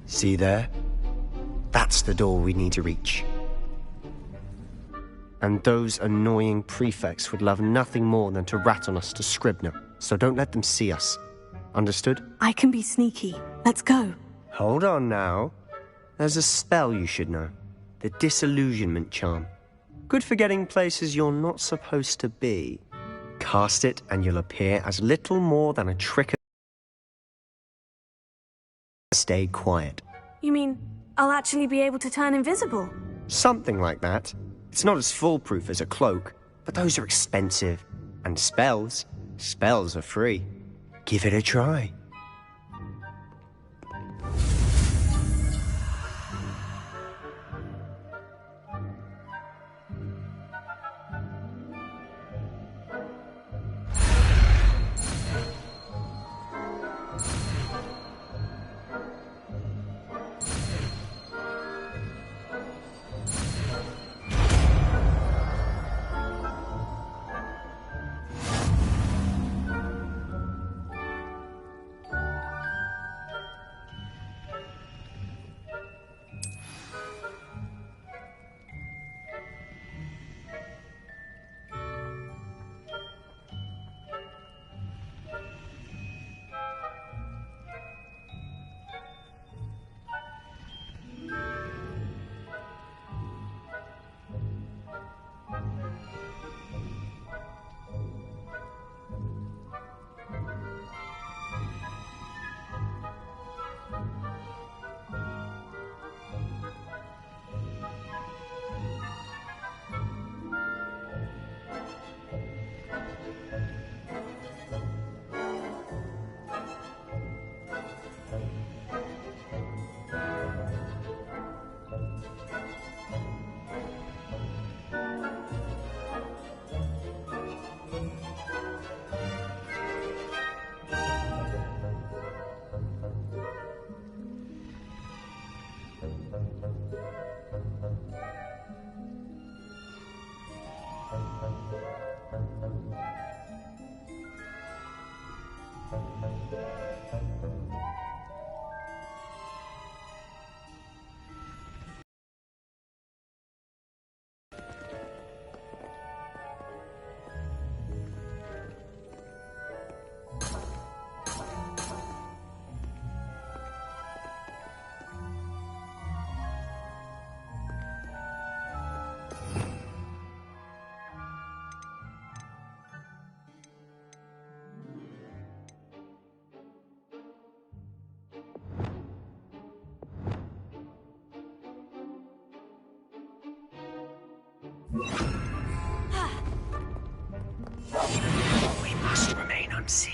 See there? That's the door we need to reach. And those annoying prefects would love nothing more than to rat on us to Scribner, so don't let them see us. Understood? I can be sneaky. Let's go. Hold on now. There's a spell you should know. The Disillusionment Charm. Good for getting places you're not supposed to be. Cast it and you'll appear as little more than a trick of... Stay quiet. You mean I'll actually be able to turn invisible? Something like that. It's not as foolproof as a cloak, but those are expensive. And spells are free. Give it a try. We must remain unseen.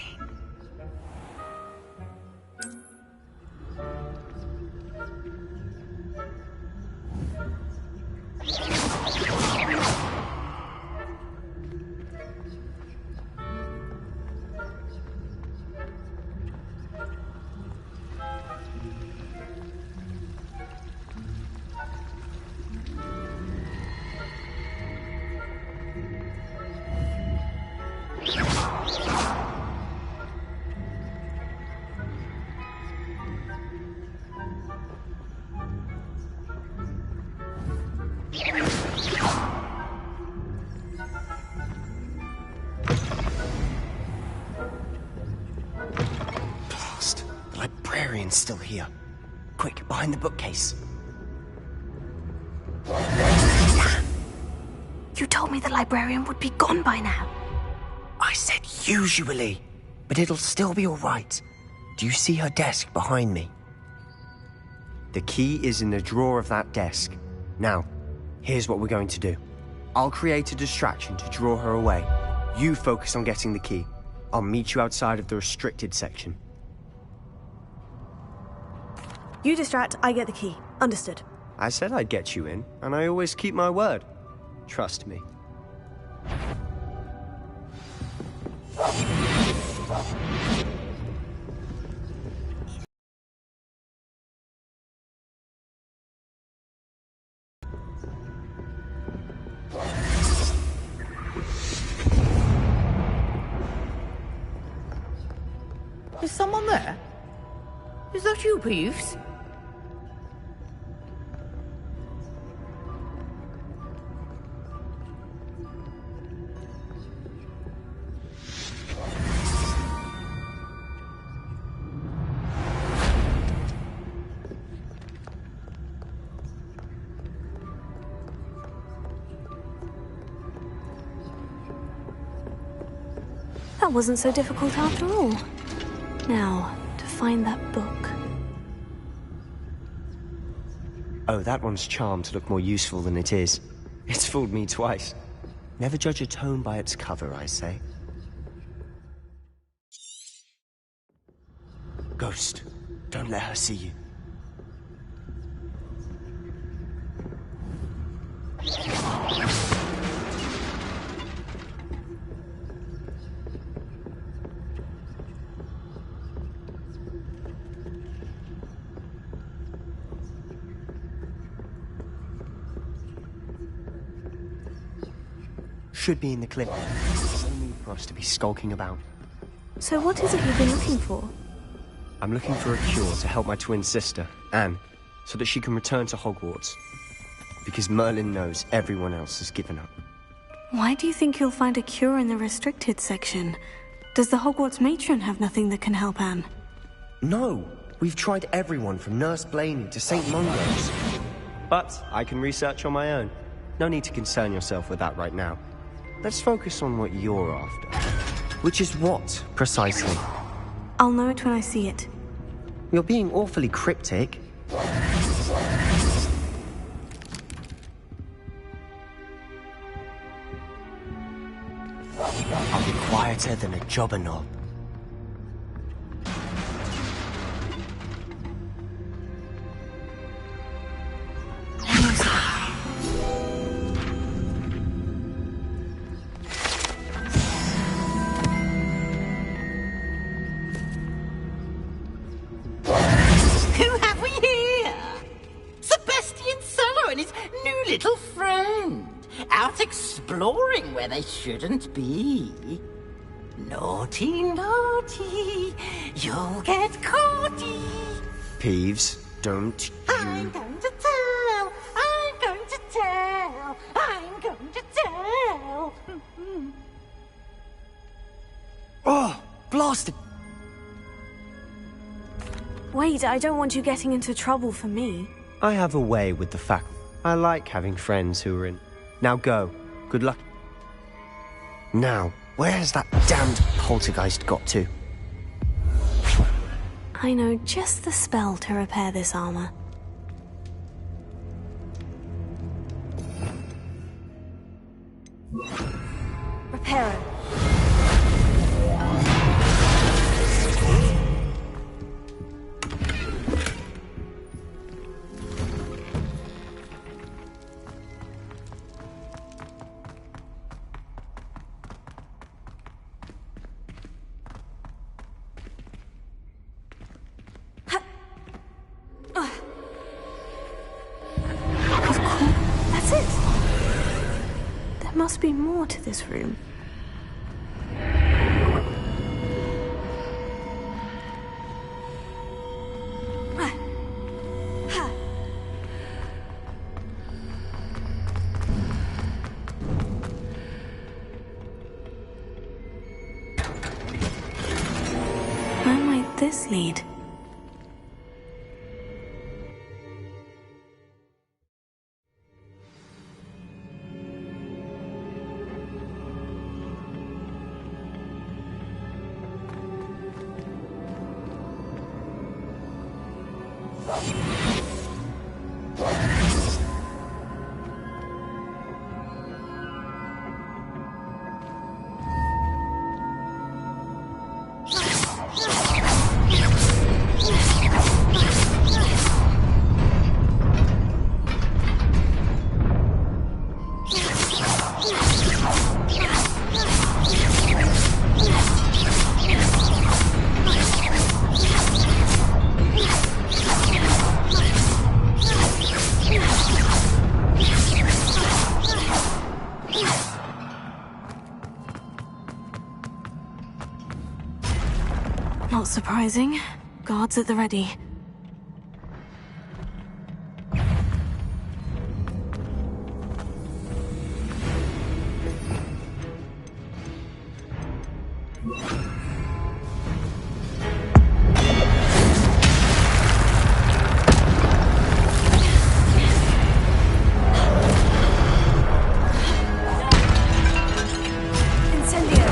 Still here. Quick, behind the bookcase. You told me the librarian would be gone by now. I said usually, but it'll still be all right. Do you see her desk behind me? The key is in the drawer of that desk. Now, here's what we're going to do. I'll create a distraction to draw her away. You focus on getting the key. I'll meet you outside of the restricted section. You distract, I get the key. Understood. I said I'd get you in, and I always keep my word. Trust me. Is someone there? Is that you, Peeves? That wasn't so difficult after all. Now, to find that book. Oh, that one's charmed to look more useful than it is. It's fooled me twice. Never judge a tome by its cover, I say. Ghost, don't let her see you. Should be in the clip. No need for us to be skulking about. So what is it you've been looking for? I'm looking for a cure to help my twin sister, Anne, so that she can return to Hogwarts. Because Merlin knows everyone else has given up. Why do you think you'll find a cure in the restricted section? Does the Hogwarts matron have nothing that can help Anne? No! We've tried everyone from Nurse Blainey to St. Mungo's. But I can research on my own. No need to concern yourself with that right now. Let's focus on what you're after. Which is what, precisely? I'll know it when I see it. You're being awfully cryptic. I'll be quieter than a jobberknob. Who have we here? Sebastian Sallow and his new little friend. Out exploring where they shouldn't be. Naughty, naughty. You'll get caughty. Peeves, don't I'm you... going to tell. I'm going to tell. I'm going to tell. Oh, blasted! Wait, I don't want you getting into trouble for me. I have a way with the fact. I like having friends who are in. Now go. Good luck. Now, where has that damned poltergeist got to? I know just the spell to repair this armor. Reparo. That's it. There must be more to this room. Where might this lead? Not surprising. Guards at the ready. Incendio.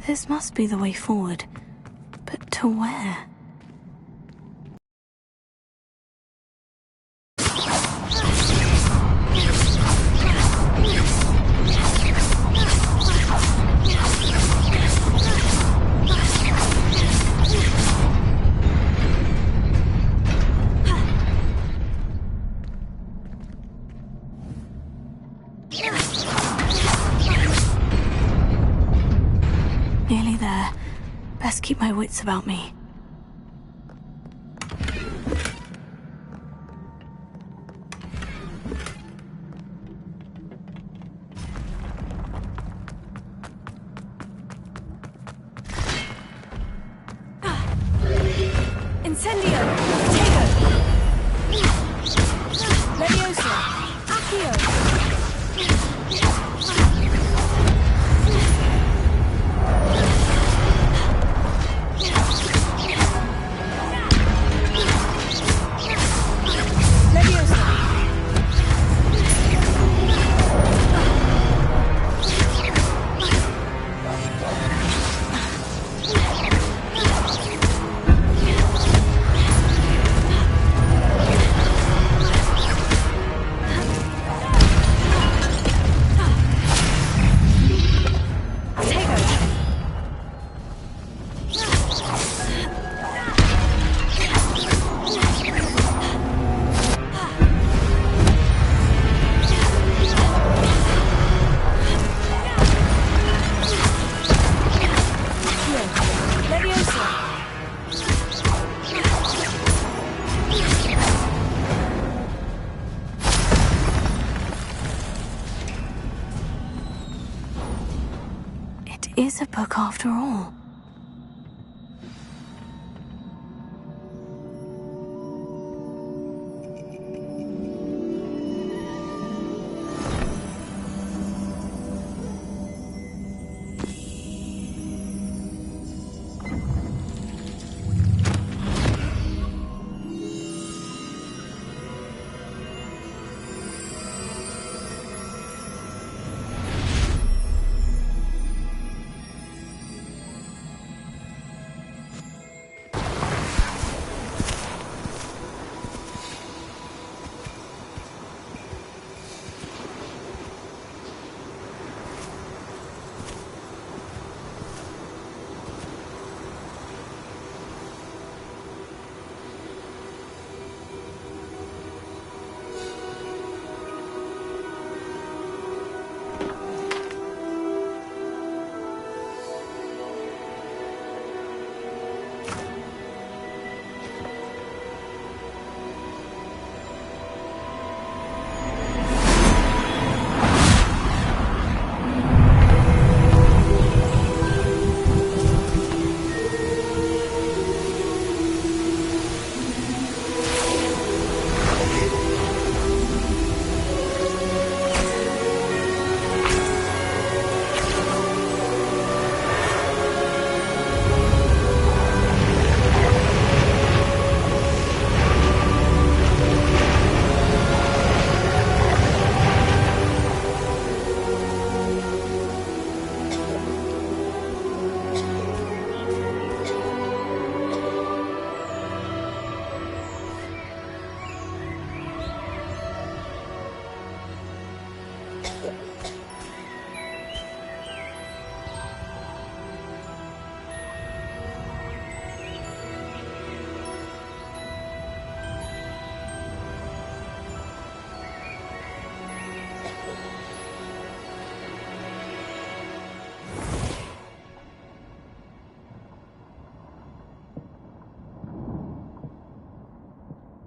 This must be the way forward. But to where? Nearly there. Best keep my wits about me. Incendio! Tego! Leviosa! Accio! It is a book after all.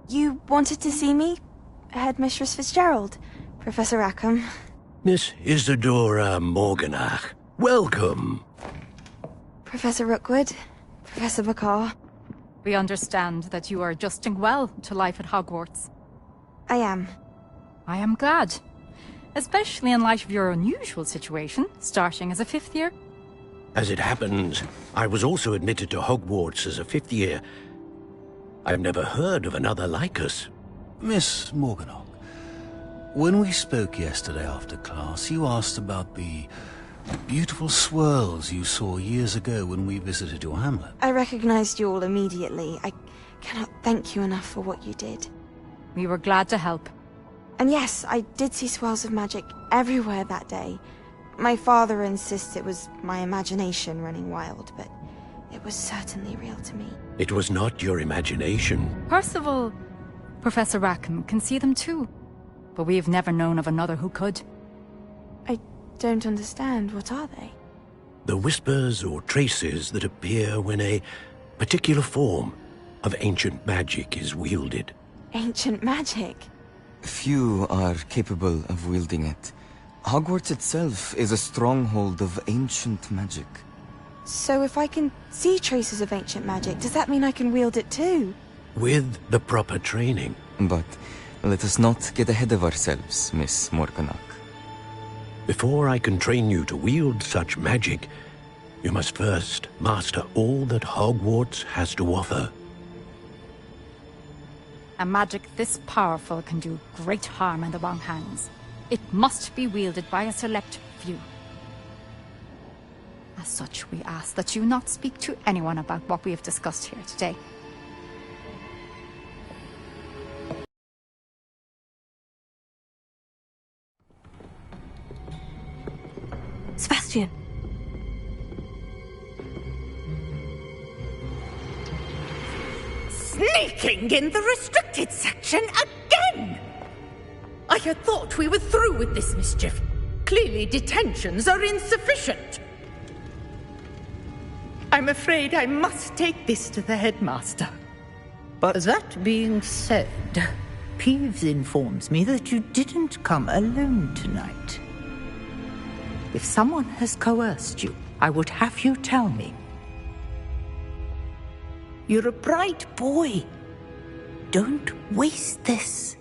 You wanted to see me? Headmistress Fitzgerald? Professor Rackham? Miss Isadora Morganach, welcome. Professor Rookwood? Professor Bakar? We understand that you are adjusting well to life at Hogwarts. I am. I am glad. Especially in light of your unusual situation, starting as a 5th year. As it happens, I was also admitted to Hogwarts as a fifth year. I've never heard of another like us. Miss Morganach, when we spoke yesterday after class, you asked about the beautiful swirls you saw years ago when we visited your hamlet. I recognized you all immediately. I cannot thank you enough for what you did. We were glad to help. And yes, I did see swirls of magic everywhere that day. My father insists it was my imagination running wild, but it was certainly real to me. It was not your imagination. Percival, Professor Rackham can see them too. But we have never known of another who could. I don't understand. What are they? The whispers or traces that appear when a particular form of ancient magic is wielded. Ancient magic? Few are capable of wielding it. Hogwarts itself is a stronghold of ancient magic. So if I can see traces of ancient magic, does that mean I can wield it too? With the proper training. But let us not get ahead of ourselves, Miss Morganach. Before I can train you to wield such magic, you must first master all that Hogwarts has to offer. A magic this powerful can do great harm in the wrong hands. It must be wielded by a select few. As such, we ask that you not speak to anyone about what we have discussed here today. Sebastian. Sneaking in the restricted section again! I had thought we were through with this mischief. Clearly detentions are insufficient. I'm afraid I must take this to the headmaster. But that being said, Peeves informs me that you didn't come alone tonight. If someone has coerced you, I would have you tell me. You're a bright boy. Don't waste this.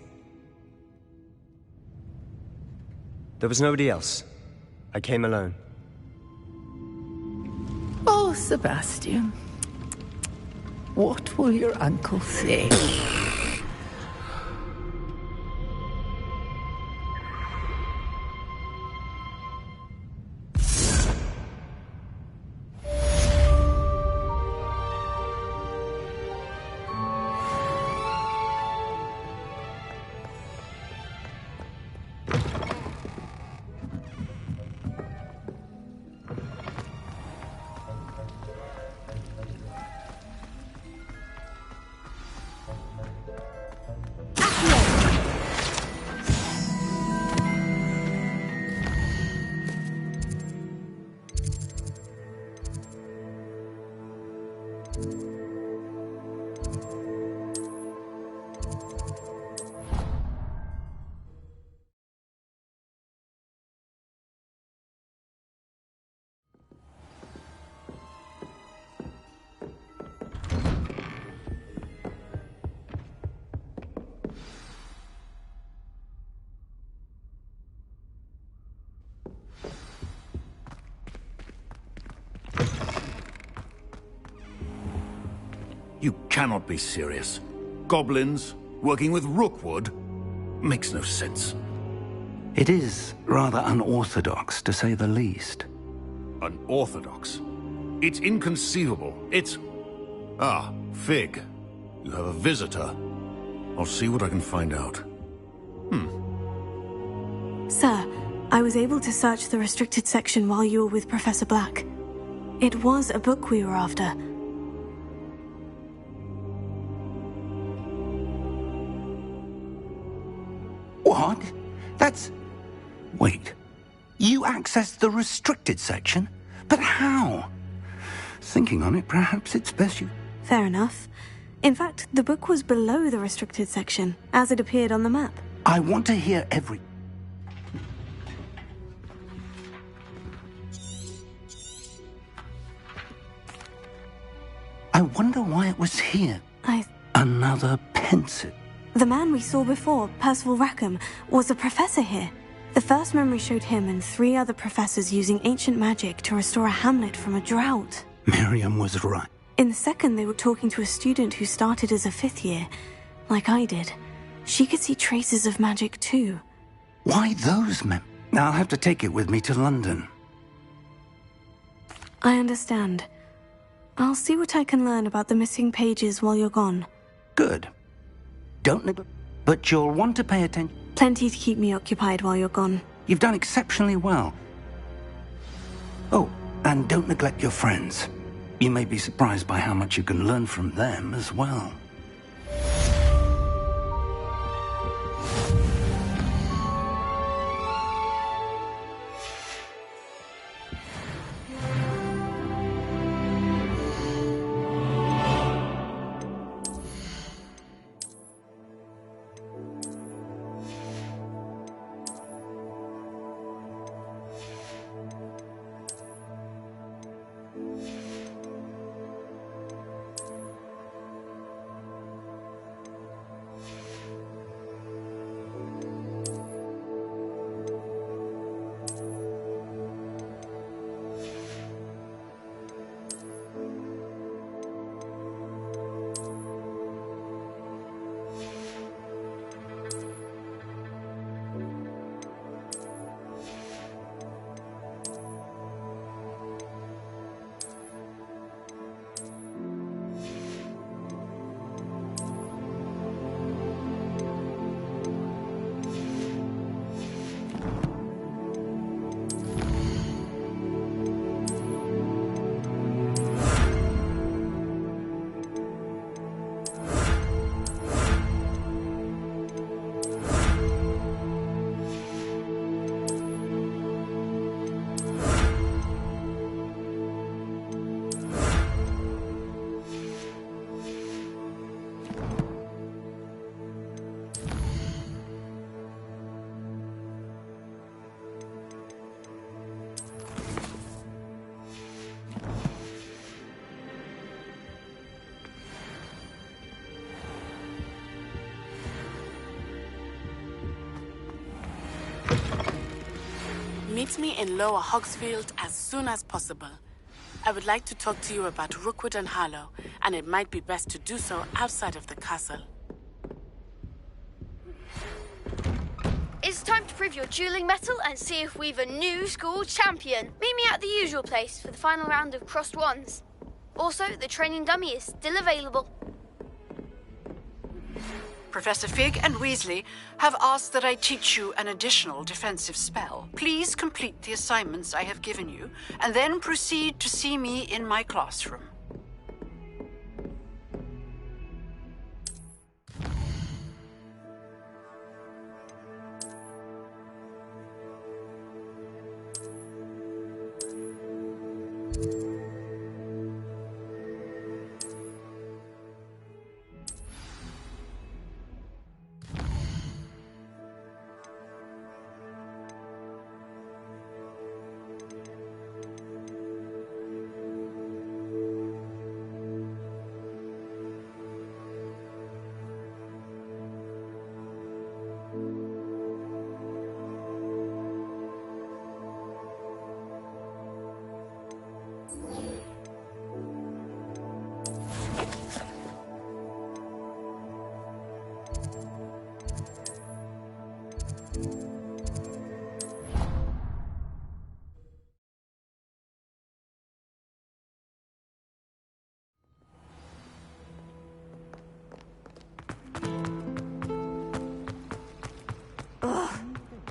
There was nobody else. I came alone. Oh, Sebastian. What will your uncle say? You cannot be serious. Goblins working with Rookwood makes no sense. It is rather unorthodox, to say the least. Unorthodox? It's inconceivable. It's... Ah, Fig. You have a visitor. I'll see what I can find out. Sir, I was able to search the restricted section while you were with Professor Black. It was a book we were after. What? That's... Wait. You accessed the restricted section? But how? Thinking on it, perhaps it's best you... Fair enough. In fact, the book was below the restricted section, as it appeared on the map. I want to hear every... I wonder why it was here. Another Pensieve. The man we saw before, Percival Rackham, was a professor here. The first memory showed him and 3 other professors using ancient magic to restore a hamlet from a drought. Miriam was right. In the second, they were talking to a student who started as a 5th year, like I did. She could see traces of magic too. Why those men? I'll have to take it with me to London. I understand. I'll see what I can learn about the missing pages while you're gone. Good. Don't neglect, but you'll want to pay attention. Plenty to keep me occupied while you're gone. You've done exceptionally well. Oh, and don't neglect your friends. You may be surprised by how much you can learn from them as well. Meet me in Lower Hogsfield as soon as possible. I would like to talk to you about Rookwood and Harlow, and it might be best to do so outside of the castle. It's time to prove your dueling mettle and see if we've a new school champion. Meet me at the usual place for the final round of Crossed Wands. Also, the training dummy is still available. Professor Fig and Weasley have asked that I teach you an additional defensive spell. Please complete the assignments I have given you, and then proceed to see me in my classroom.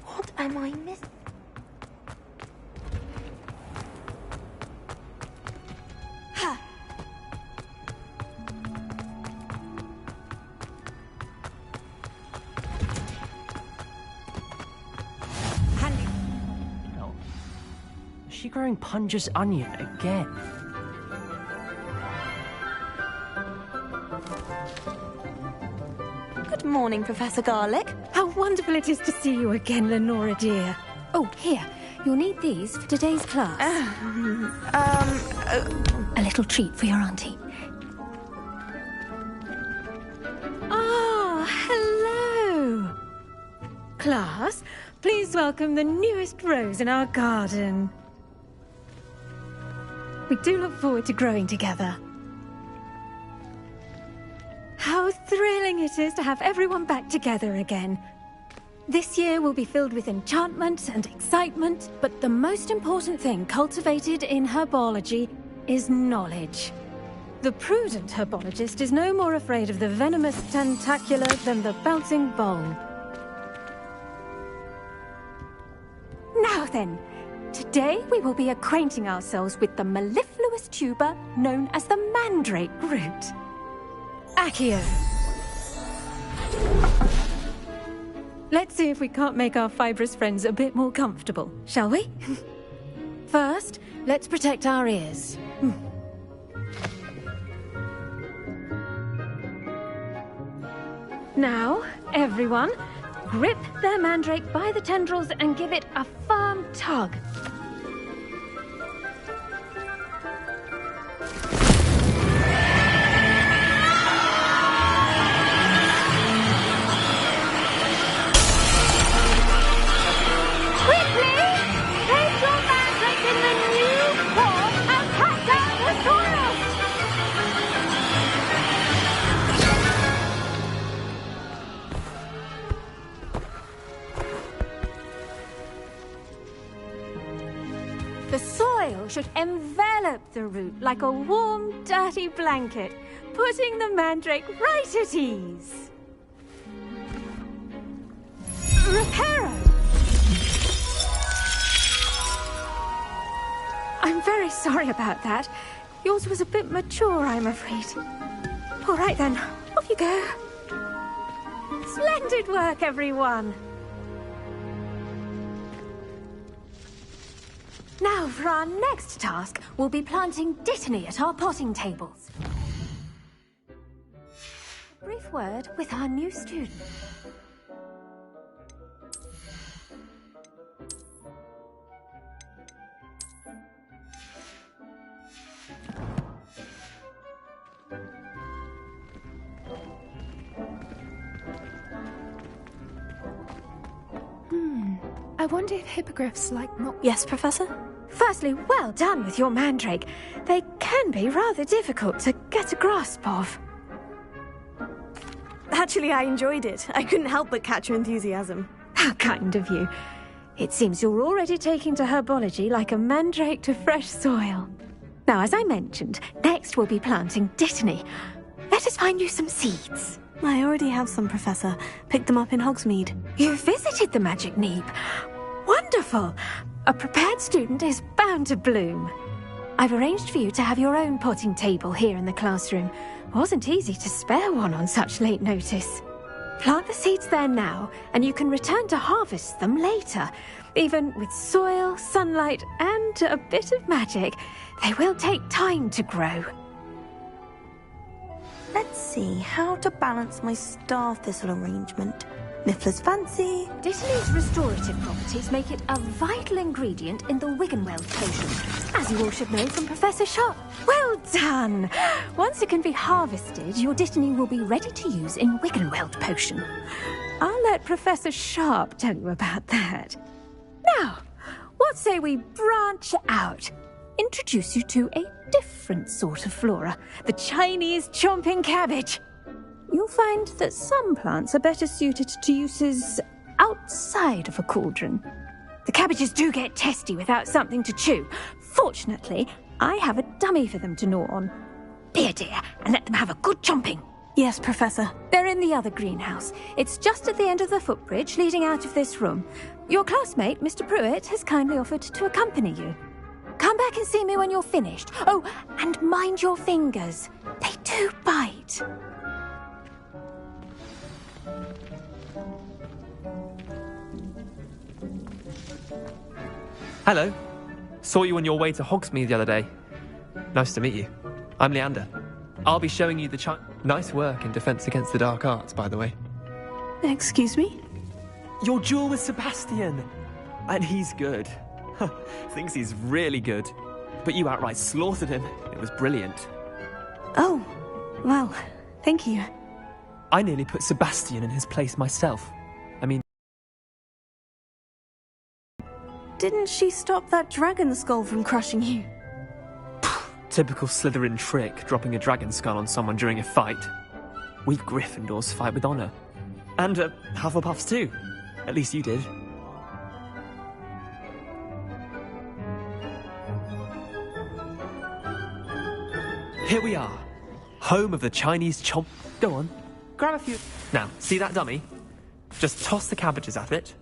What am I missing? Is she growing Punja's onion again? Good morning, Professor Garlick. How wonderful it is to see you again, Lenora dear. Oh, here. You'll need these for today's class. A little treat for your auntie. Ah, hello. Class, please welcome the newest rose in our garden. We do look forward to growing together. How thrilling it is to have everyone back together again. This year will be filled with enchantment and excitement, but the most important thing cultivated in herbology is knowledge. The prudent herbologist is no more afraid of the venomous tentacula than the bouncing bulb. Now then, today we will be acquainting ourselves with the mellifluous tuber known as the mandrake root. Accio. Let's see if we can't make our fibrous friends a bit more comfortable, shall we? First, let's protect our ears. Now, everyone, grip their mandrake by the tendrils and give it a firm tug. The soil should envelop the root like a warm, dirty blanket, putting the mandrake right at ease. Reparo! I'm very sorry about that. Yours was a bit mature, I'm afraid. All right then, off you go. Splendid work, everyone. Now, for our next task, we'll be planting Dittany at our potting tables. A brief word with our new student. I wonder if hippogriffs like not... Yes, Professor? Firstly, well done with your mandrake. They can be rather difficult to get a grasp of. Actually, I enjoyed it. I couldn't help but catch your enthusiasm. How kind of you. It seems you're already taking to herbology like a mandrake to fresh soil. Now, as I mentioned, next we'll be planting Dittany. Let us find you some seeds. I already have some, Professor. Picked them up in Hogsmeade. You visited the Magic Neep. Wonderful! A prepared student is bound to bloom. I've arranged for you to have your own potting table here in the classroom. Wasn't easy to spare one on such late notice. Plant the seeds there now, and you can return to harvest them later. Even with soil, sunlight, and a bit of magic, they will take time to grow. Let's see how to balance my star thistle arrangement. Niffler's fancy. Dittany's restorative properties make it a vital ingredient in the Wiggenweld potion, as you all should know from Professor Sharp. Well done! Once it can be harvested, your Dittany will be ready to use in Wiggenweld potion. I'll let Professor Sharp tell you about that. Now, what say we branch out? Introduce you to a different sort of flora, the Chinese chomping cabbage. You'll find that some plants are better suited to uses outside of a cauldron. The cabbages do get testy without something to chew. Fortunately, I have a dummy for them to gnaw on. Be a dear and let them have a good chomping. Yes, Professor. They're in the other greenhouse. It's just at the end of the footbridge leading out of this room. Your classmate, Mr. Pruitt, has kindly offered to accompany you. Come back and see me when you're finished. Oh, and mind your fingers. They do bite. Hello. Saw you on your way to Hogsmeade the other day. Nice to meet you. I'm Leander. I'll be showing you the nice work in Defense Against the Dark Arts, by the way. Excuse me? Your duel with Sebastian. And he's good. Thinks he's really good. But you outright slaughtered him. It was brilliant. Oh, well, thank you. I nearly put Sebastian in his place myself. I mean, didn't she stop that dragon skull from crushing you? Typical Slytherin trick, dropping a dragon skull on someone during a fight. We Gryffindors fight with honor. And Hufflepuffs too. At least you did. Here we are. Home of the Chinese chomp... Go on, grab a few... Now, see that dummy? Just toss the cabbages at it,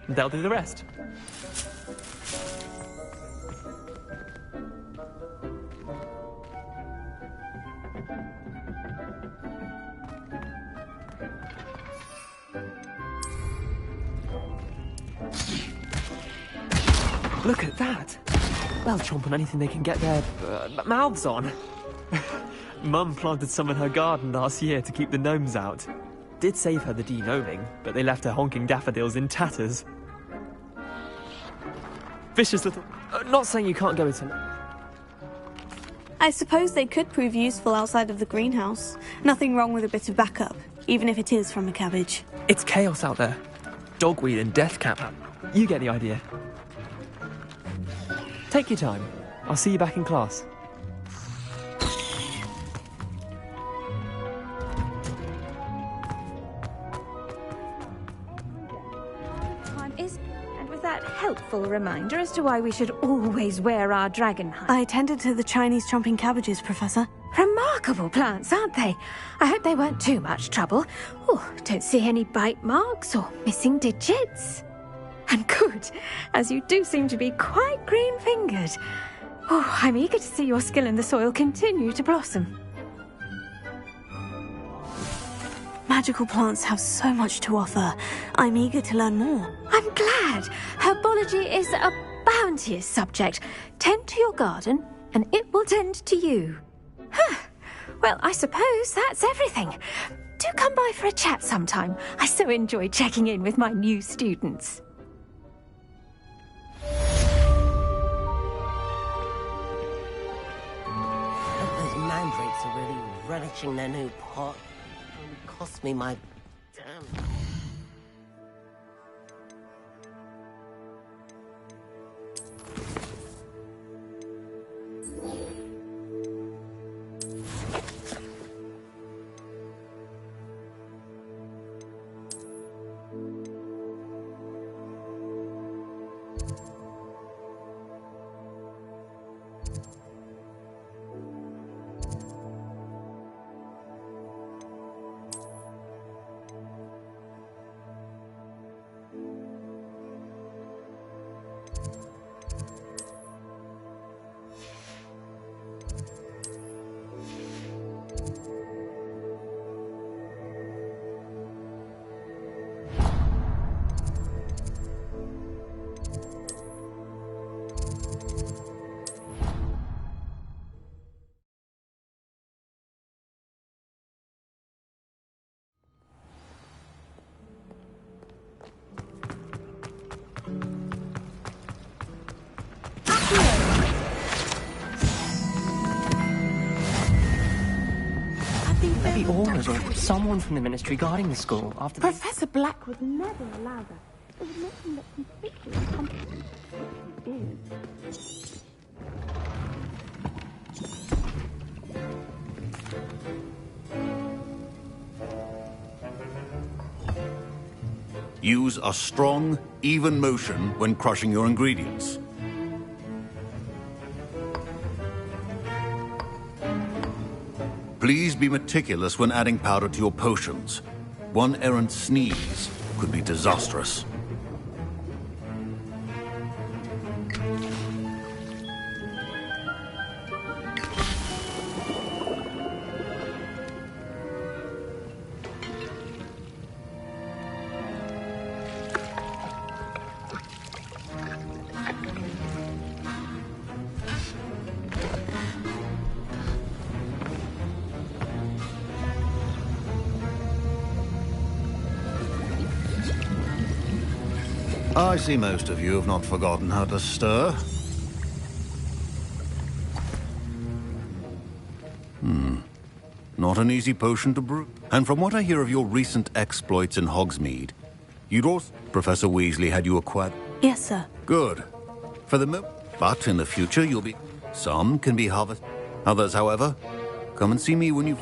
and they'll do the rest. Look at that! They'll chomp on anything they can get their mouths on. Mum planted some in her garden last year to keep the gnomes out. Did save her the de-gnoming, but they left her honking daffodils in tatters. Vicious little... not saying you can't go into... I suppose they could prove useful outside of the greenhouse. Nothing wrong with a bit of backup, even if it is from a cabbage. It's chaos out there. Dogweed and deathcap. You get the idea. Take your time. I'll see you back in class. And with that helpful reminder as to why we should always wear our dragon hide. I tended to the Chinese chomping cabbages, Professor. Remarkable plants, aren't they? I hope they weren't too much trouble. Oh, don't see any bite marks or missing digits. And good, as you do seem to be quite green-fingered. Oh, I'm eager to see your skill in the soil continue to blossom. Magical plants have so much to offer. I'm eager to learn more. I'm glad. Herbology is a bounteous subject. Tend to your garden, and it will tend to you. Huh. Well, I suppose that's everything. Do come by for a chat sometime. I so enjoy checking in with my new students. Those mandrakes are really relishing their new pot. It cost me my damn... Maybe Aurors or someone from the Ministry guarding the school after Professor Black would never allow that. It would make him look completely incompetent. Use a strong, even motion when crushing your ingredients. Please be meticulous when adding powder to your potions. One errant sneeze could be disastrous. I see most of you have not forgotten how to stir. Not an easy potion to brew. And from what I hear of your recent exploits in Hogsmeade, you'd also... Professor Weasley had you acquired... Yes, sir. Good. For the but in the future you'll be... Some can be harvested. Others, however, come and see me when you...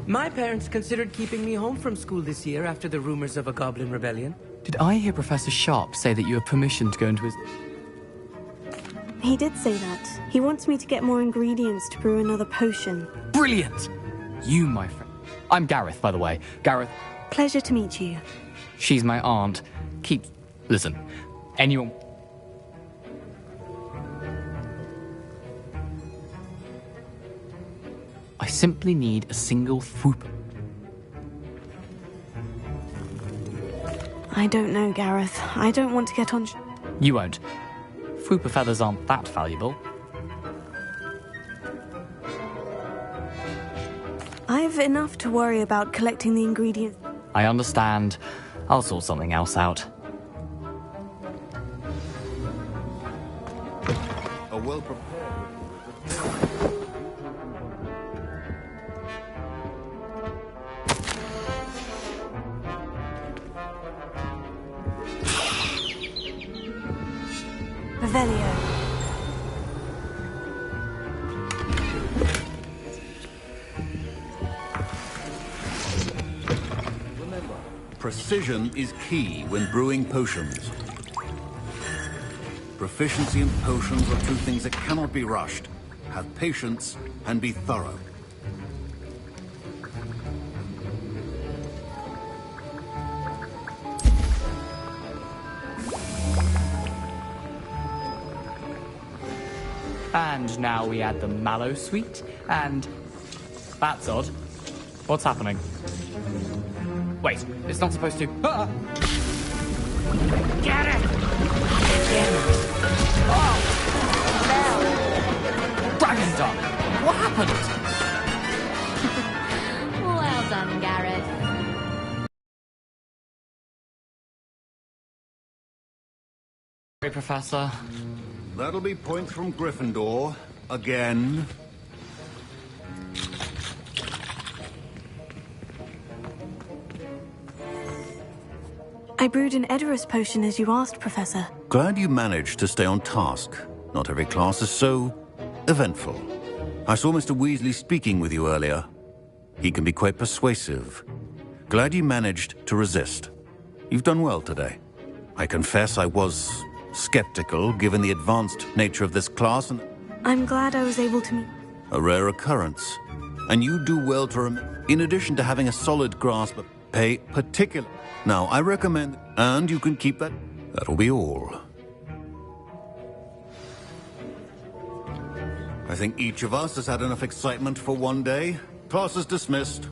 My parents considered keeping me home from school this year after the rumors of a goblin rebellion. Did I hear Professor Sharp say that you have permission to go into his... He did say that. He wants me to get more ingredients to brew another potion. Brilliant! You, my friend. I'm Gareth, by the way. Gareth. Pleasure to meet you. She's my aunt. Listen. Anyone... I simply need a single Fwooper. I don't know, Gareth. I don't want to get on... You won't. Fwooper feathers aren't that valuable. I've enough to worry about collecting the ingredients. I understand. I'll sort something else out. A well-prepared... Revelio. Remember, precision is key when brewing potions. Proficiency in potions are two things that cannot be rushed. Have patience and be thorough. And now we add the mallow sweet, and... That's odd. What's happening? Wait, it's not supposed to... Ah! Get it! Oh! Dragon Duck! What happened? Well done, Gareth. Sorry, Professor. That'll be points from Gryffindor. Again. I brewed an Edorus potion as you asked, Professor. Glad you managed to stay on task. Not every class is so... eventful. I saw Mr. Weasley speaking with you earlier. He can be quite persuasive. Glad you managed to resist. You've done well today. I confess I was... skeptical, given the advanced nature of this class, and... I'm glad I was able to meet... A rare occurrence. And you do well to in addition to having a solid grasp of pay particular... Now, I recommend... And you can keep that... That'll be all. I think each of us has had enough excitement for one day. Class is dismissed.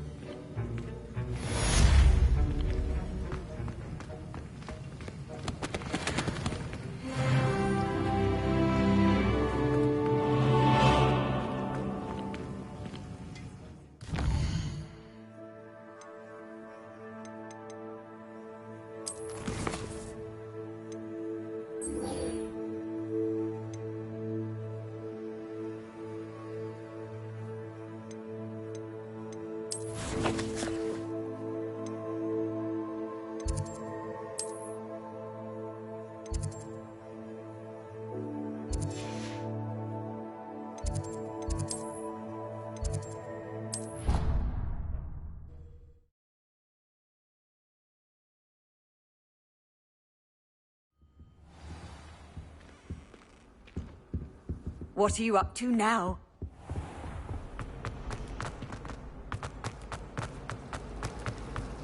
What are you up to now?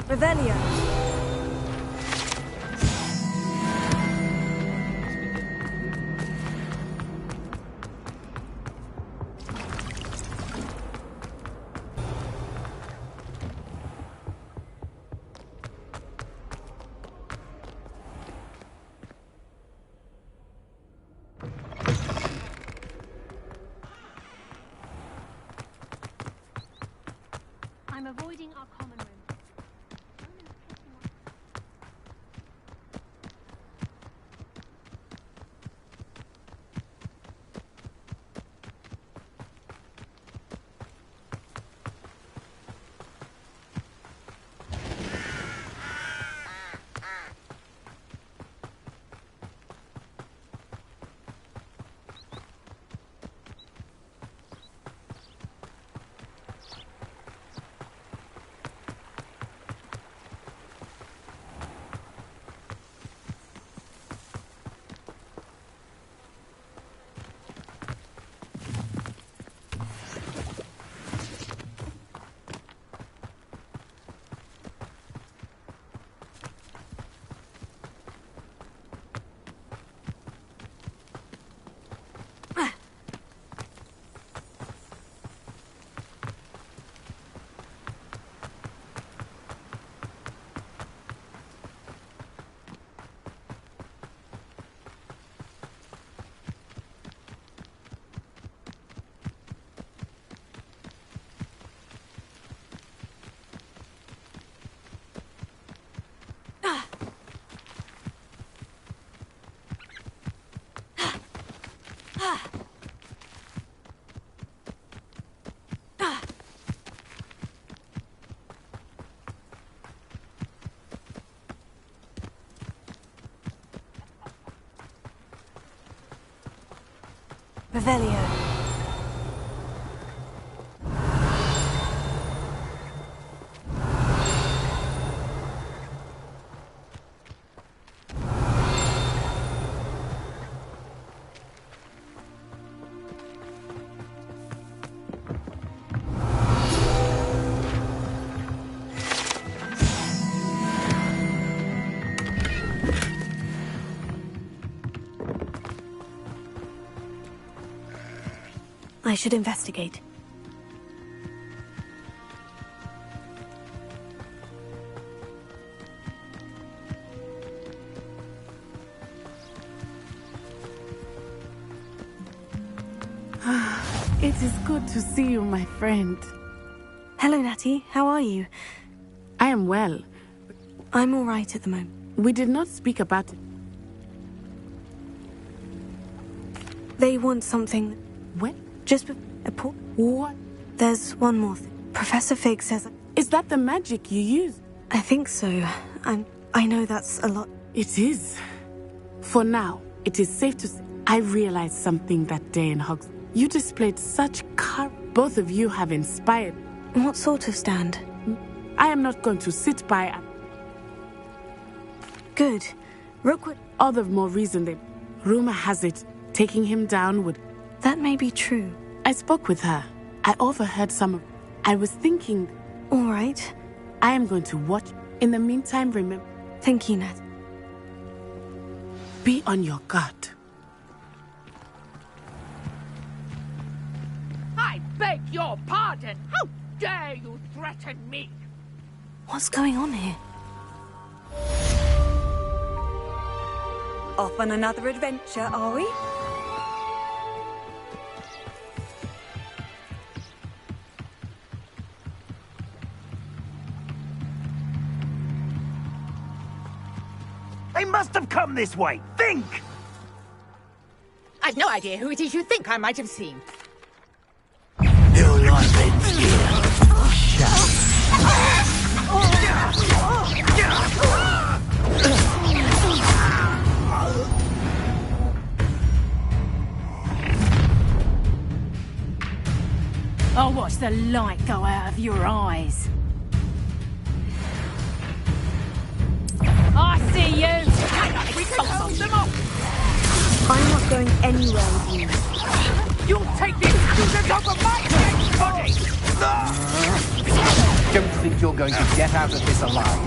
Revelio. I'm avoiding our common room. Revelio. I should investigate. It is good to see you, my friend. Hello, Natty. How are you? I am well. I'm all right at the moment. We did not speak about it. They want something. What? Just a port. What? There's one more thing. Professor Fig says... Is that the magic you use? I think so. I know that's a lot. It is. For now, it is safe to say I realized something that day in Hogsmeade. You displayed such courage. Both of you have inspired. What sort of stand? I am not going to sit by. Good. Rookwood. All the more reason that rumor has it taking him down would. That may be true. I spoke with her. I overheard some of. I was thinking. All right. I am going to watch. In the meantime, remember. Thank you, Nat. Be on your guard. I beg your pardon. How dare you threaten me? What's going on here? Off on another adventure, are we? They must have come this way. Think! I've no idea who it is you think I might have seen. Your life ends here. I'll watch the light go out of your eyes. I see you! We can hold them off! I'm not going anywhere with you. You'll take these students over my dead body! Don't think you're going to get out of this alive.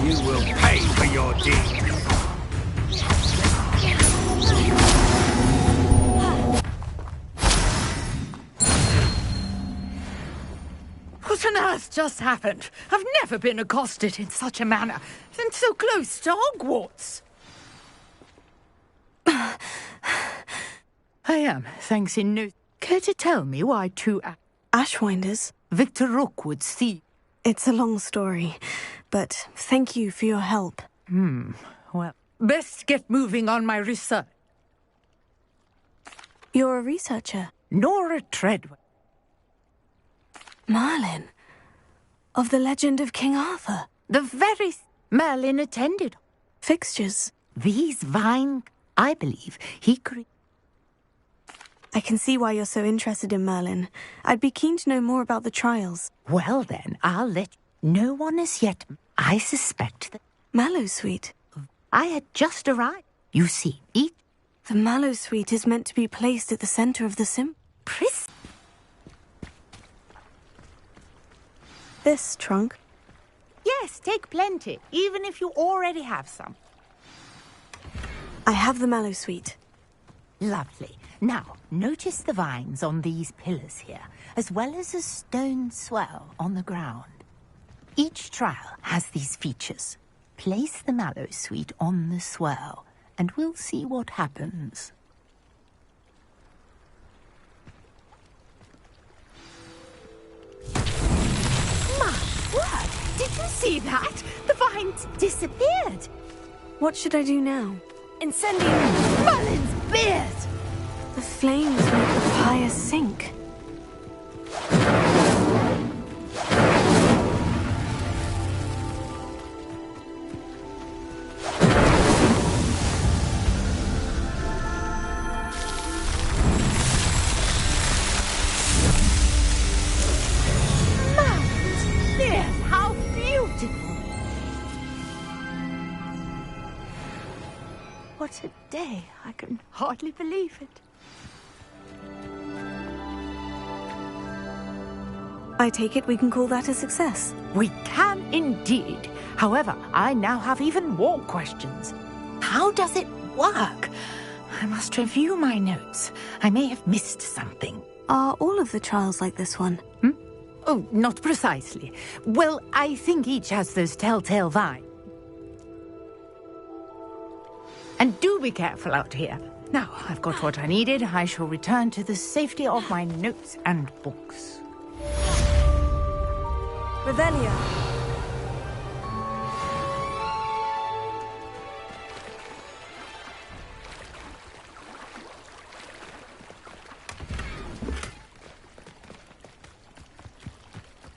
You will pay for your deeds. What on earth just happened? I've never been accosted in such a manner, and so close to Hogwarts. I am, thanks in no... Care to tell me why two Ashwinders? Victor Rookwood's thief. It's a long story, but thank you for your help. Well, best get moving on my research. You're a researcher? Nora Treadwell. Merlin? Of the legend of King Arthur? The very Merlin attended. Fixtures? These vine... I believe he created... I can see why you're so interested in Merlin. I'd be keen to know more about the trials. Well then, I'll let you. No one as yet. I suspect that... Mallowsweet? I had just arrived. You see, each... The Mallowsweet is meant to be placed at the center of the This trunk? Yes, take plenty, even if you already have some. I have the Mallowsweet. Lovely. Now, notice the vines on these pillars here, as well as a stone swell on the ground. Each trial has these features. Place the Mallowsweet on the swell, and we'll see what happens. My word! Did you see that? The vines disappeared. What should I do now? Incendiary Merlin's beard! The flames make the fire sink. Yes, how beautiful! What a day. I can hardly believe it. I take it we can call that a success. We can indeed. However, I now have even more questions. How does it work? I must review my notes. I may have missed something. Are all of the trials like this one? Oh, not precisely. Well, I think each has those telltale vines. And do be careful out here. Now, I've got what I needed. I shall return to the safety of my notes and books. Revelia.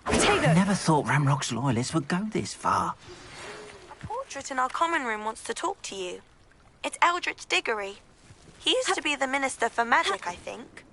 I never thought Ramrock's loyalists would go this far. A portrait in our common room wants to talk to you. It's Eldritch Diggory. He used to be the Minister for Magic, I think.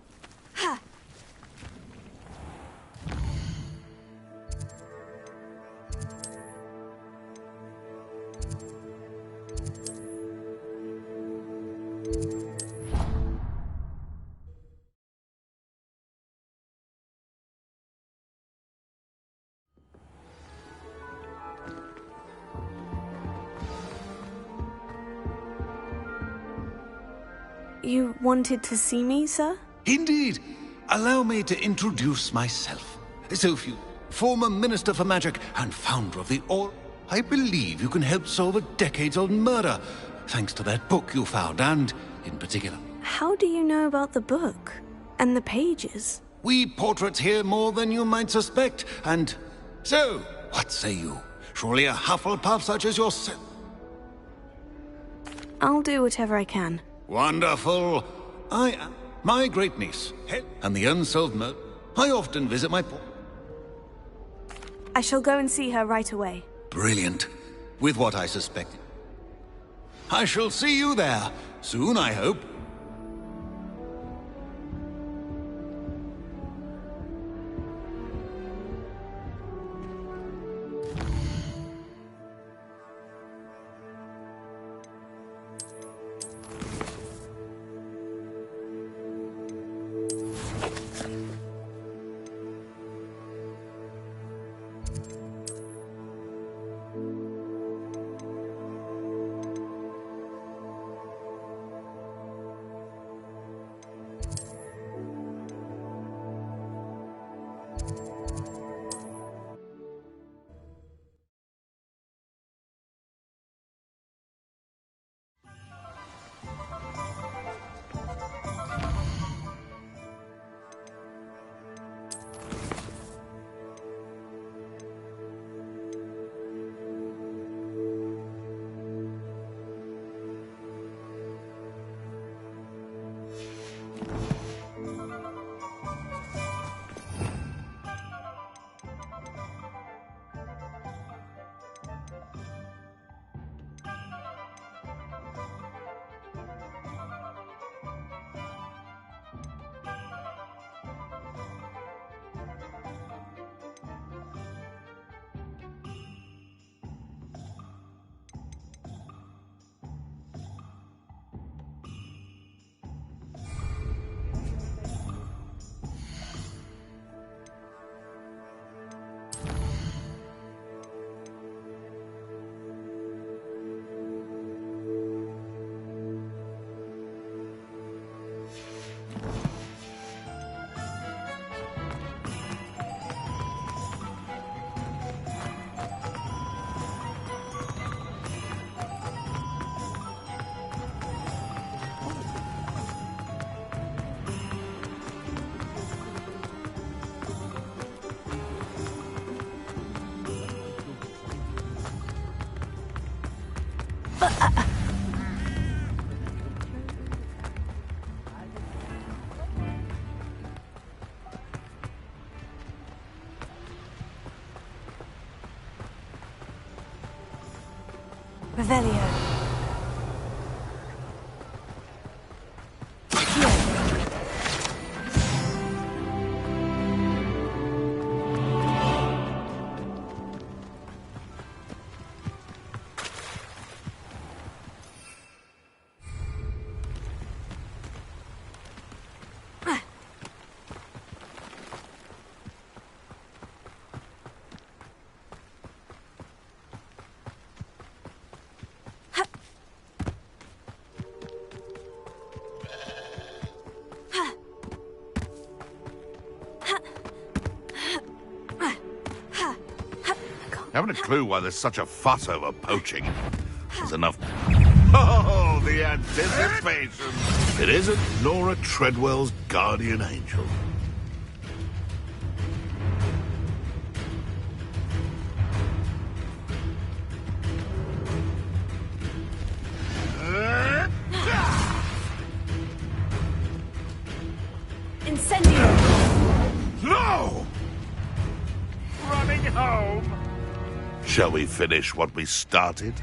You wanted to see me, sir? Indeed. Allow me to introduce myself. Sophie, former Minister for Magic and founder of the I believe you can help solve a decades-old murder, thanks to that book you found, and, in particular... How do you know about the book? And the pages? We portraits hear more than you might suspect, and... So, what say you? Surely a Hufflepuff such as yourself... I'll do whatever I can. Wonderful. I am my great-niece, and the unsolved murder. I often visit my... I shall go and see her right away. Brilliant. With what I suspected. I shall see you there. Soon, I hope. Haven't a clue why there's such a fuss over poaching. There's enough... Oh, the anticipation! It isn't Nora Treadwell's guardian angel. Incendio! No! Running home! Shall we finish what we started?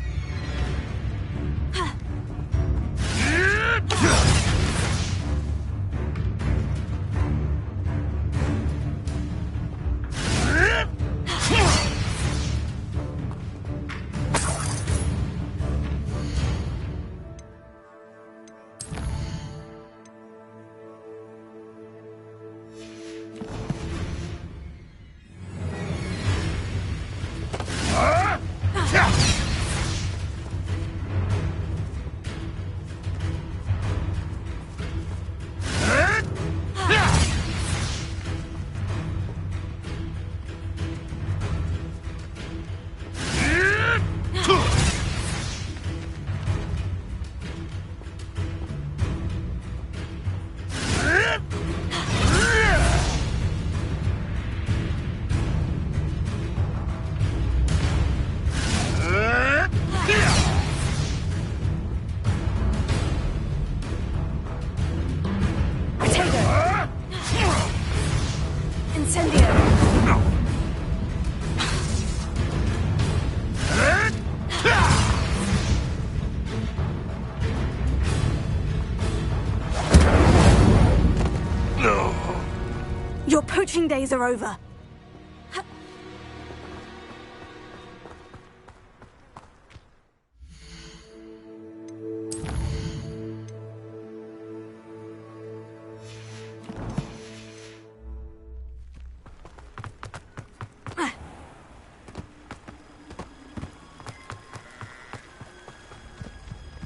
Your poaching days are over.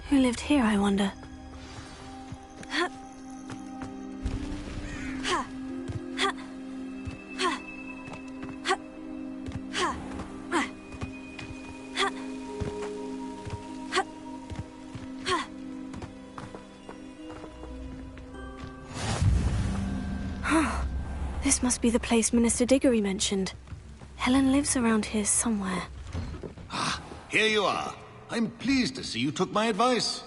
Who lived here, I wonder? This must be the place Minister Diggory mentioned. Helen lives around here somewhere. Here you are. I'm pleased to see you took my advice.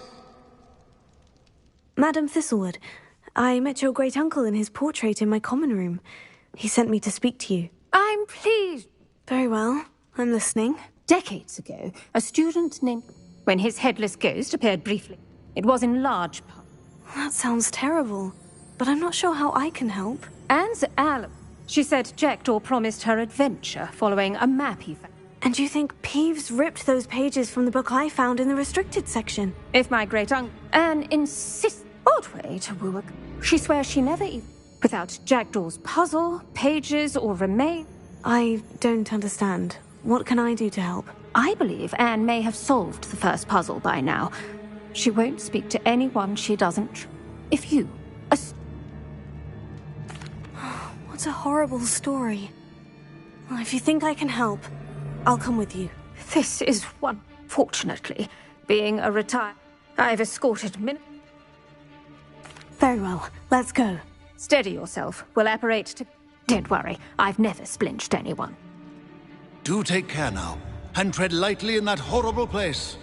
Madam Thistlewood, I met your great-uncle in his portrait in my common room. He sent me to speak to you. I'm pleased. Very well. I'm listening. Decades ago, a student named... When his headless ghost appeared briefly, it was in large part... That sounds terrible, but I'm not sure how I can help. Anne's Al... She said Jackdaw promised her adventure following a map he found. And you think Peeves ripped those pages from the book I found in the restricted section? If my great-uncle... Anne insists... Odd way to woo a... She swears she never even... Without Jackdaw's puzzle, pages, or remain... I don't understand. What can I do to help? I believe Anne may have solved the first puzzle by now. She won't speak to anyone she doesn't... If you... What a horrible story. Well, if you think I can help, I'll come with you. This is one... Fortunately, being a retired... I've escorted Very well. Let's go. Steady yourself. We'll apparate to... Don't worry. I've never splinched anyone. Do take care now, and tread lightly in that horrible place.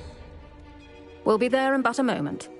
We'll be there in but a moment.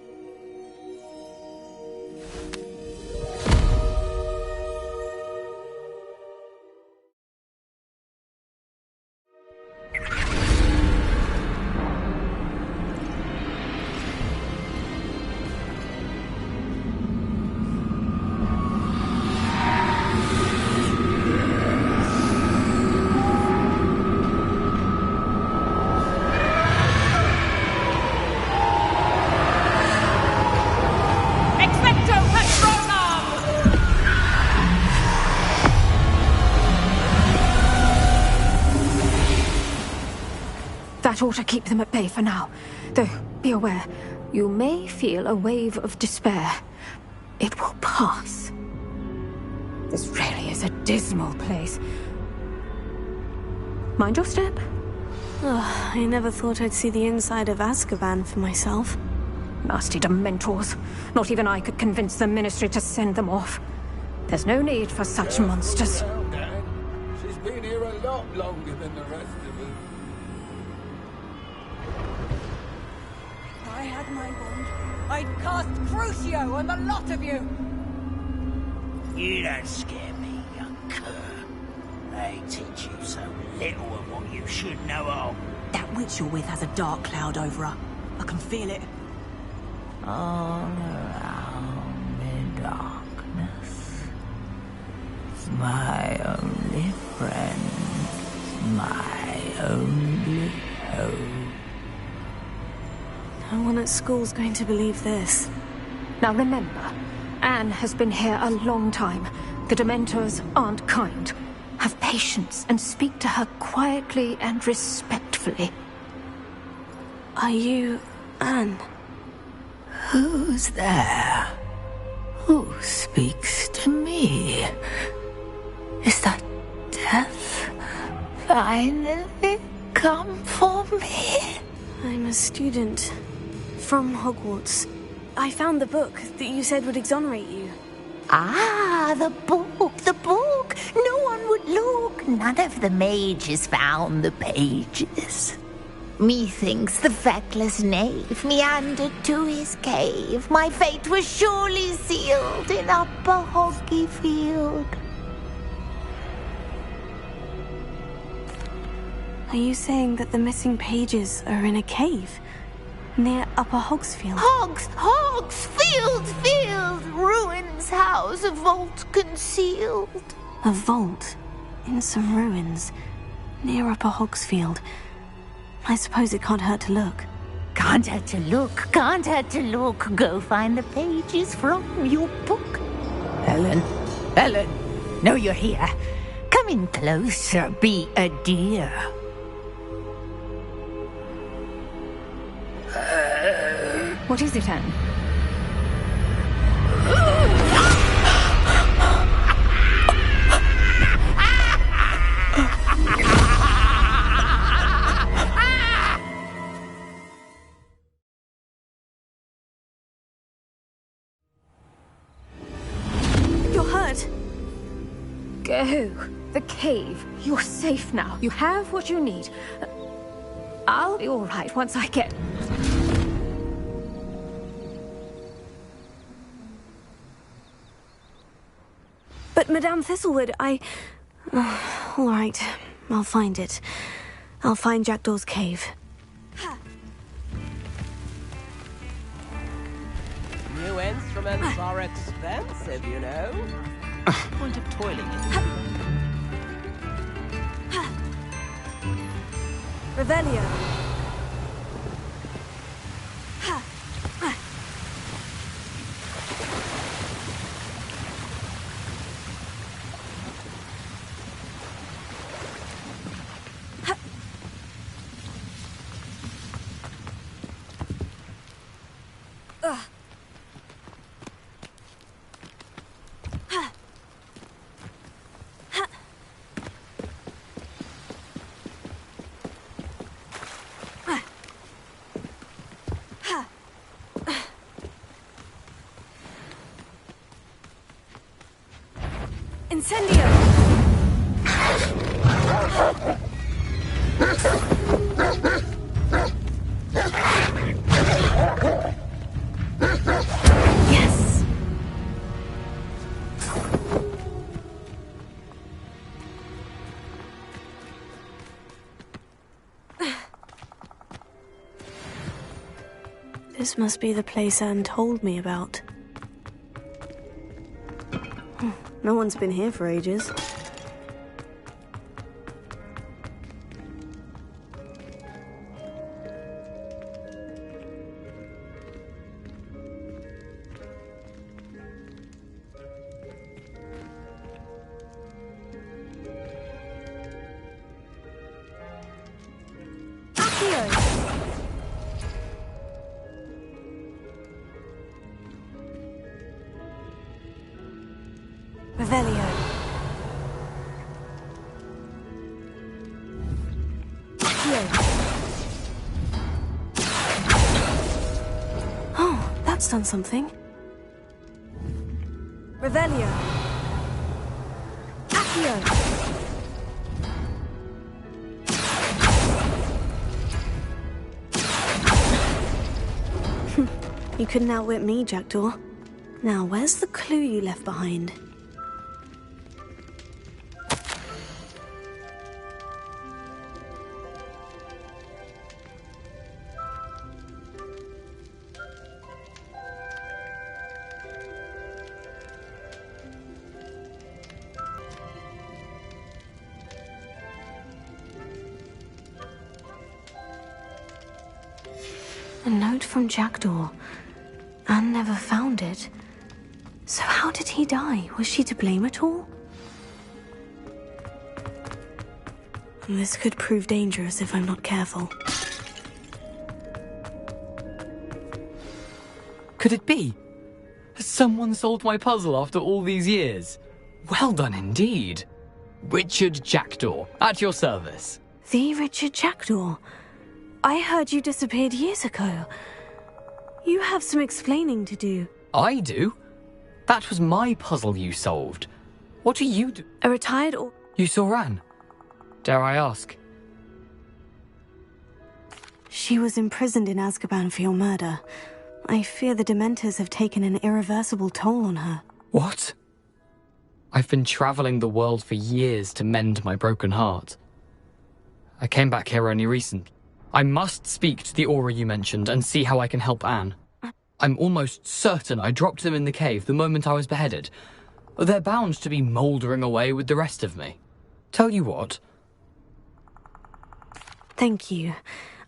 That ought to keep them at bay for now. Though, be aware, you may feel a wave of despair. It will pass. This really is a dismal place. Mind your step. Ugh, I never thought I'd see the inside of Azkaban for myself. Nasty Dementors. Not even I could convince the Ministry to send them off. There's no need for such monsters. Well, Dan, she's been here a lot longer than the rest of us. If I had my wand, I'd cast Crucio on the lot of you! You don't scare me, young cur. They teach you so little of what you should know of. That witch you're with has a dark cloud over her. I can feel it. All around me darkness. It's my only friend, my only hope. No one at school's going to believe this. Now remember, Anne has been here a long time. The Dementors aren't kind. Have patience and speak to her quietly and respectfully. Are you Anne? Who's there? Who speaks to me? Is that death finally come for me? I'm a student from Hogwarts. I found the book that you said would exonerate you. Ah, the book, the book. No one would look. None of the mages found the pages. Methinks the feckless knave meandered to his cave. My fate was surely sealed in Upper Hoggyfield. Are you saying that the missing pages are in a cave? Near Upper Hogsfield? Hogsfield! Ruins house, a vault concealed. A vault? In some ruins? Near Upper Hogsfield? I suppose it can't hurt to look. Can't hurt to look, can't hurt to look. Go find the pages from your book. Ellen, know you're here. Come in closer, be a dear. What is it, Anne? You're hurt. Go. The cave. You're safe now. You have what you need. I'll be all right once I get... But Madame Thistlewood, I... all right, I'll find it. I'll find Jackdaw's cave. New instruments are expensive, you know. Point of toiling is Revelio. Incendio! Yes! This must be the place Anne told me about. No one's been here for ages. Revelio. Accio. That's done something. Revelio. Accio. You couldn't outwit me, Jackdaw. Now, where's the clue you left behind? A note from Jackdaw. Anne never found it. So how did he die? Was she to blame at all? This could prove dangerous if I'm not careful. Could it be? Has someone solved my puzzle after all these years? Well done indeed. Richard Jackdaw, at your service. The Richard Jackdaw? I heard you disappeared years ago. You have some explaining to do. I do? That was my puzzle you solved. What do you do? A retired or... You saw Anne? Dare I ask? She was imprisoned in Azkaban for your murder. I fear the Dementors have taken an irreversible toll on her. What? I've been traveling the world for years to mend my broken heart. I came back here only recently. I must speak to the Auror you mentioned and see how I can help Anne. I'm almost certain I dropped them in the cave the moment I was beheaded. They're bound to be mouldering away with the rest of me. Tell you what. Thank you.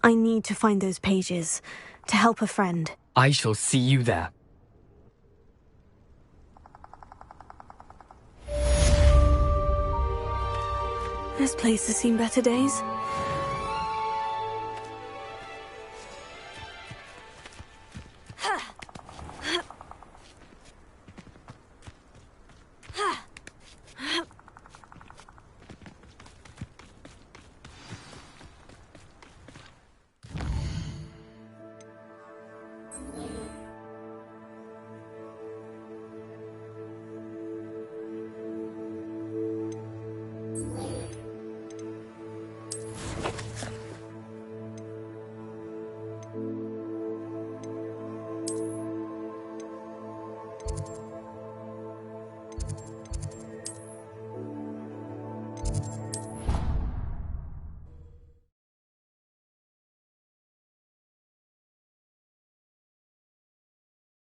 I need to find those pages. To help a friend. I shall see you there. This place has seen better days.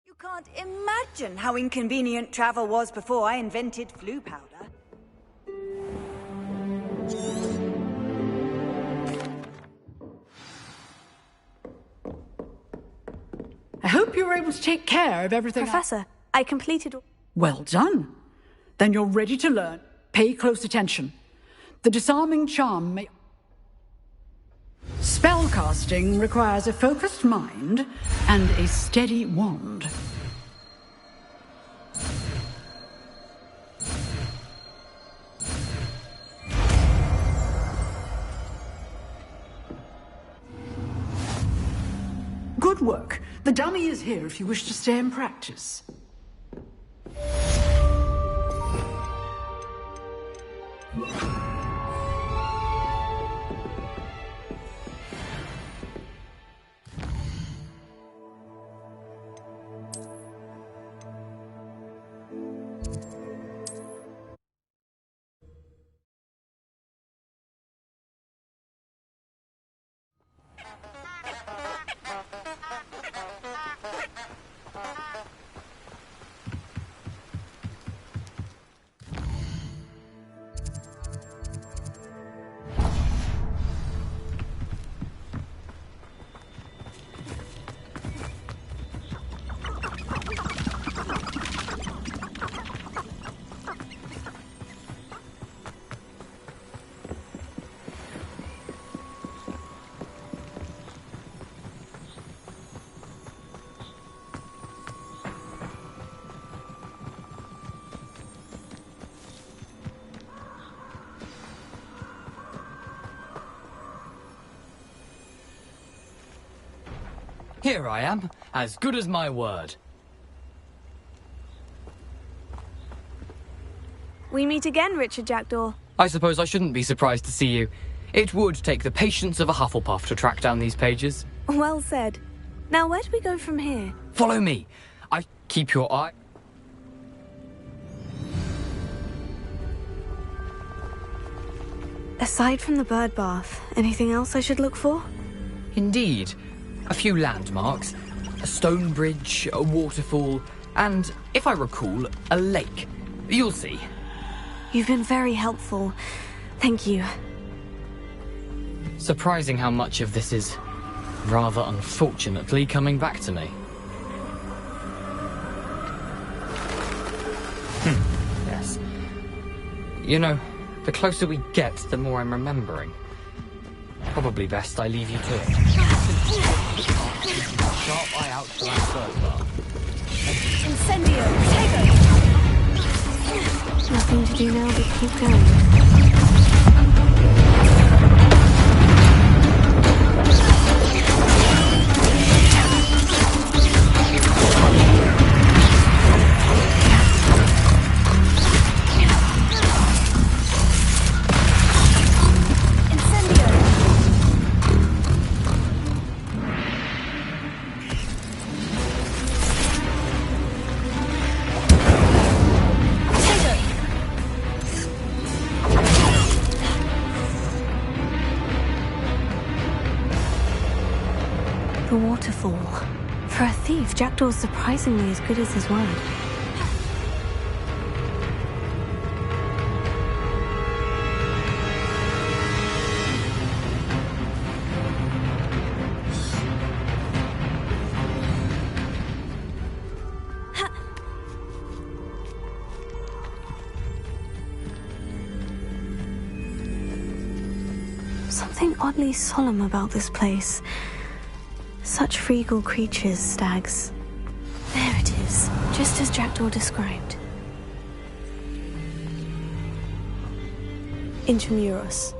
You can't imagine how inconvenient travel was before I invented flu powder. I hope you were able to take care of everything. Professor, I completed... Well done. Then you're ready to learn. Pay close attention. The disarming charm may... Spellcasting requires a focused mind and a steady wand. Good work. The dummy is here if you wish to stay and practice. Here I am, As good as my word. We meet again, Richard Jackdaw. I suppose I shouldn't be surprised to see you. It would take the patience of a Hufflepuff to track down these pages. Well said. Now, where do we go from here? Follow me. I keep your eye... Aside from the bird bath, anything else I should look for? Indeed. A few landmarks. A stone bridge, a waterfall, and, if I recall, a lake. You'll see. You've been very helpful. Thank you. Surprising how much of this is, rather unfortunately, coming back to me. Yes. You know, the closer we get, the more I'm remembering. Probably best I leave you to it. Sharp eye out for that first bar. Incendio! Take Nothing to do now but keep going. The waterfall. For a thief, Jackdaw's surprisingly as good as his word. Something oddly solemn about this place. Such regal creatures, stags. There it is, just as Jackdaw described. Intramuros.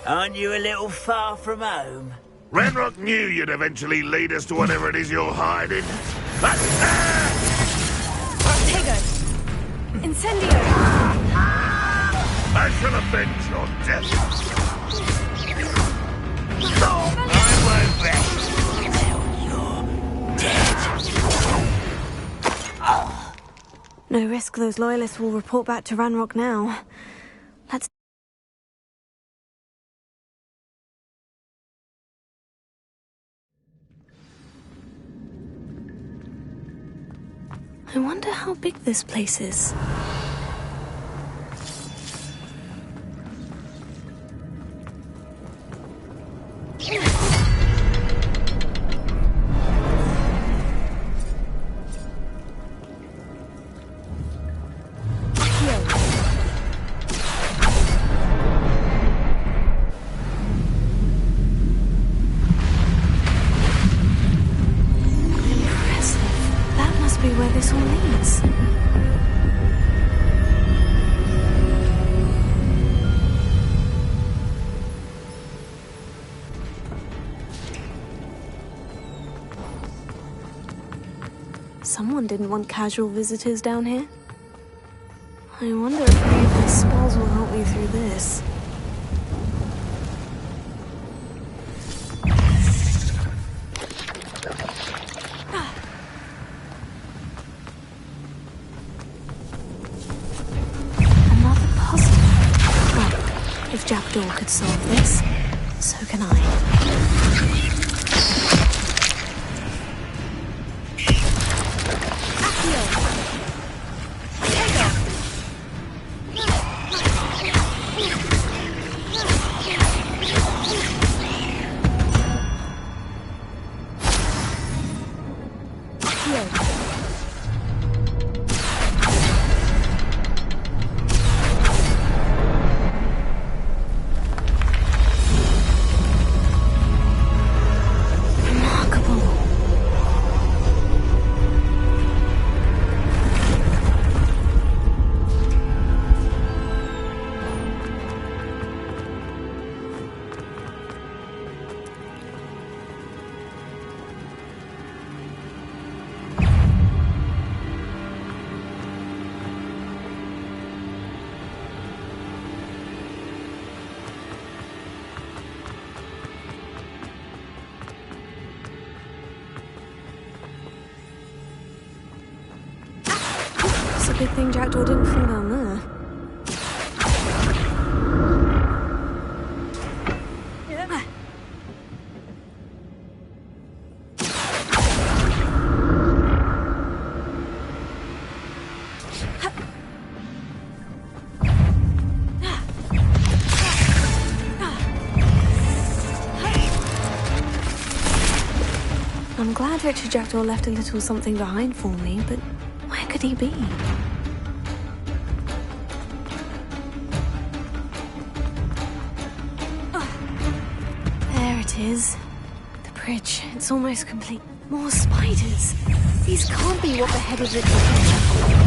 Aren't you a little far from home? Ranrock knew you'd eventually lead us to whatever it is you're hiding. Tego! Incendio! I shall avenge your death. I won't rest until you're dead. No risk those loyalists will report back to Ranrock now. Let's... I wonder how big this place is. Where this all leads. Someone didn't want casual visitors down here. I wonder if any of these spells will help me through this. If Jackdaw could solve this, so can I. Remarkable. a good thing Jackdaw didn't fall down there. I'm glad Richard Jackdaw left a little something behind for me, but where could he be? There it is. The bridge. It's almost complete. More spiders. These can't be what beheaded Richard Jackdaw.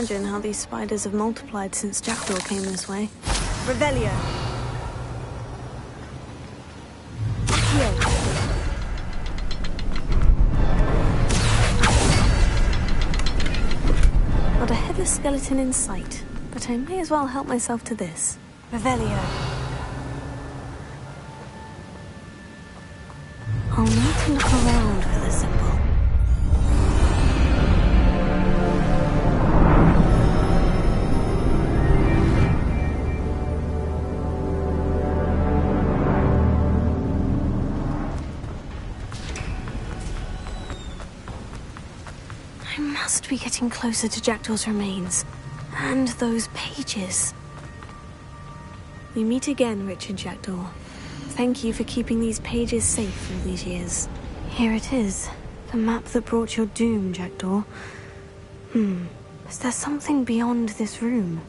How these spiders have multiplied since Jackdaw came this way. Revelio. Not a headless skeleton in sight, but I may as well help myself to this. Revelio. I'll need to look around for the symbol. I must be getting closer to Jackdaw's remains. And those pages. We meet again, Richard Jackdaw. Thank you for keeping these pages safe all these years. Here it is. The map that brought your doom, Jackdaw. Is there something beyond this room?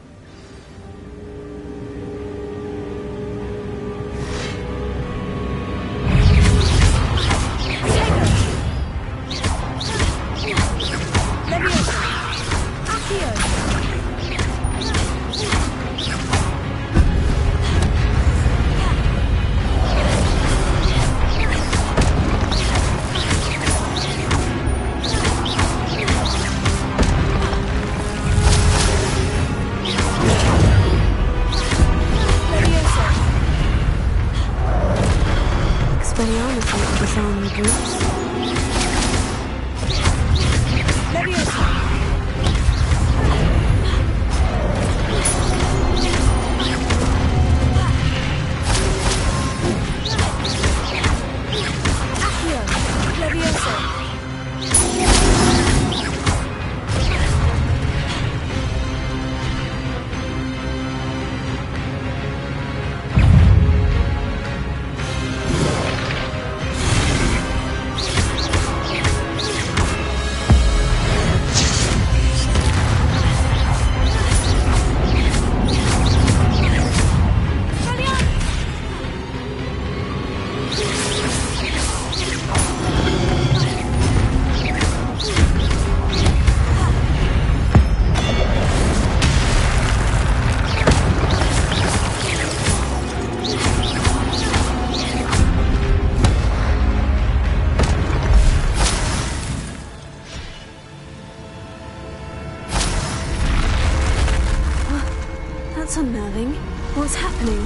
That's unnerving. What's happening?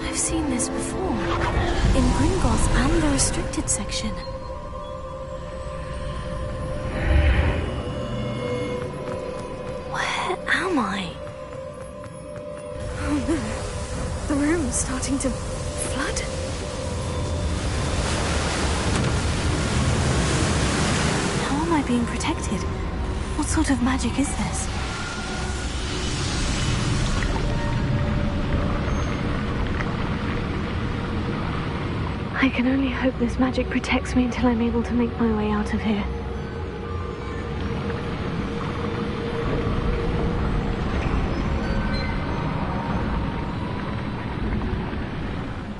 I've seen this before. In Gringotts and the restricted section. starting to flood? How am I being protected? What sort of magic is this? I can only hope this magic protects me until I'm able to make my way out of here.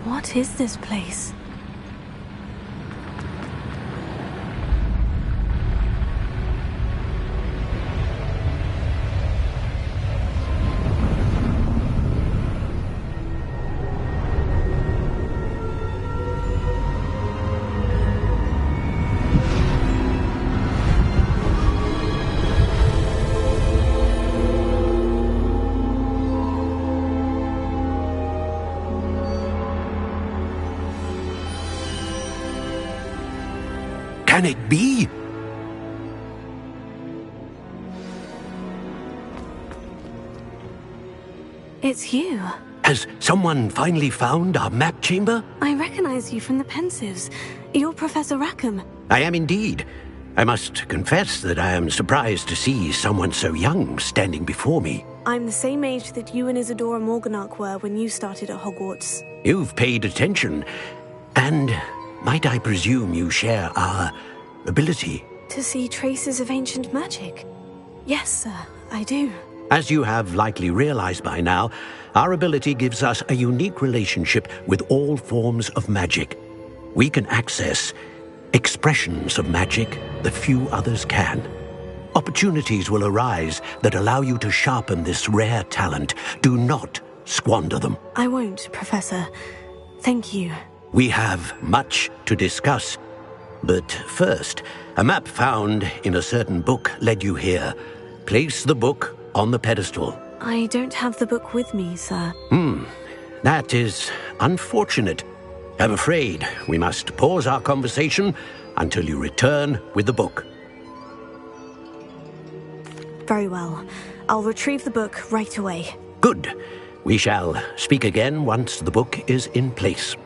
What is this place? Can it be? It's you. Has someone finally found our map chamber? I recognize you from the Pensives. You're Professor Rackham. I am indeed. I must confess that I am surprised to see someone so young standing before me. I'm the same age that you and Isadora Morganach were when you started at Hogwarts. You've paid attention, and might I presume you share our ability? To see traces of ancient magic? Yes, sir, I do. As you have likely realized by now, our ability gives us a unique relationship with all forms of magic. We can access expressions of magic that few others can. Opportunities will arise that allow you to sharpen this rare talent. Do not squander them. I won't, Professor. Thank you. We have much to discuss. But first, a map found in a certain book led you here. Place the book on the pedestal. I don't have the book with me, sir. That is unfortunate. I'm afraid we must pause our conversation until you return with the book. Very well. I'll retrieve the book right away. Good. We shall speak again once the book is in place.